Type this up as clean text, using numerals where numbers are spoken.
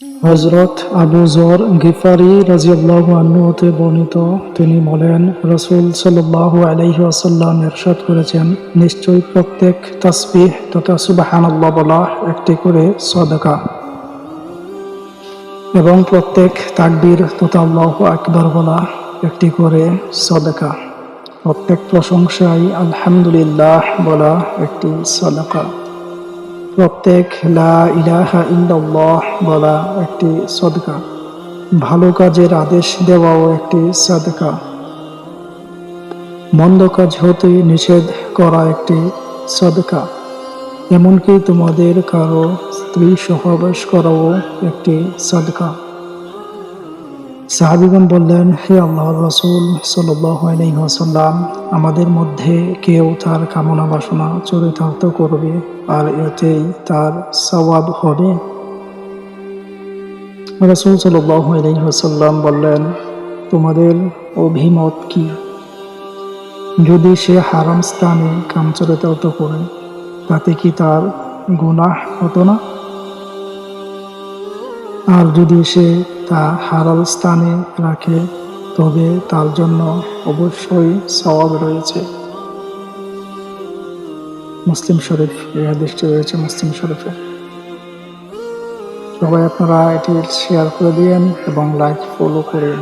হযরত আবু যর গিফারী রাদিয়াল্লাহু আনহু হতে বর্ণিত, তিনি বলেন, রাসূল সাল্লাল্লাহু আলাইহি ওয়াসাল্লাম ইরশাদ করেছেন, নিশ্চয়ই প্রত্যেক তাসবিহ তথা সুবহানাল্লাহ বলা একটি করে সদকা এবং প্রত্যেক তাকবীর তথা আল্লাহু আকবার বলা একটি করে সদকা, প্রত্যেক প্রশংসায় আলহামদুলিল্লাহ বলা একটি সদকা, প্রত্যেক লা ইলাহা ইল্লাল্লাহ বলা একটি সদকা, ভালো কাজের আদেশ দেওয়াও একটি সাদকা, মন্দ কাজ হতে নিষেধ করা একটি সদকা, এমনকি তোমাদের কারো স্ত্রী সহবাস করাও একটি সদকা। সাহাবীগণ বললেন, হে আল্লাহর রাসূল সাল্লাল্লাহু আলাইহি ওয়াসাল্লাম, আমাদের মধ্যে কেউ তার কামনা বাসনা চরিতার্থ করবে আর এতেই তার সওয়াব হবে? রাসূল সাল্লাল্লাহু আলাইহি ওয়াসাল্লাম বললেন, তোমাদের অভিমত কি? যদি সে হারাম স্থানে কাম চরিতার্থ করে, তাতে কি তার গুনাহ হতো না? আর যদি সে তা হালাল স্থানে রাখে, তবে তার জন্য অবশ্যই সওয়াব রয়েছে। মুসলিম শরীফ, এই হাদিসটি রয়েছে মুসলিম শরীফে। সবাই আপনারা এটি শেয়ার করে দিয়েন এবং লাইক ফলো করেন।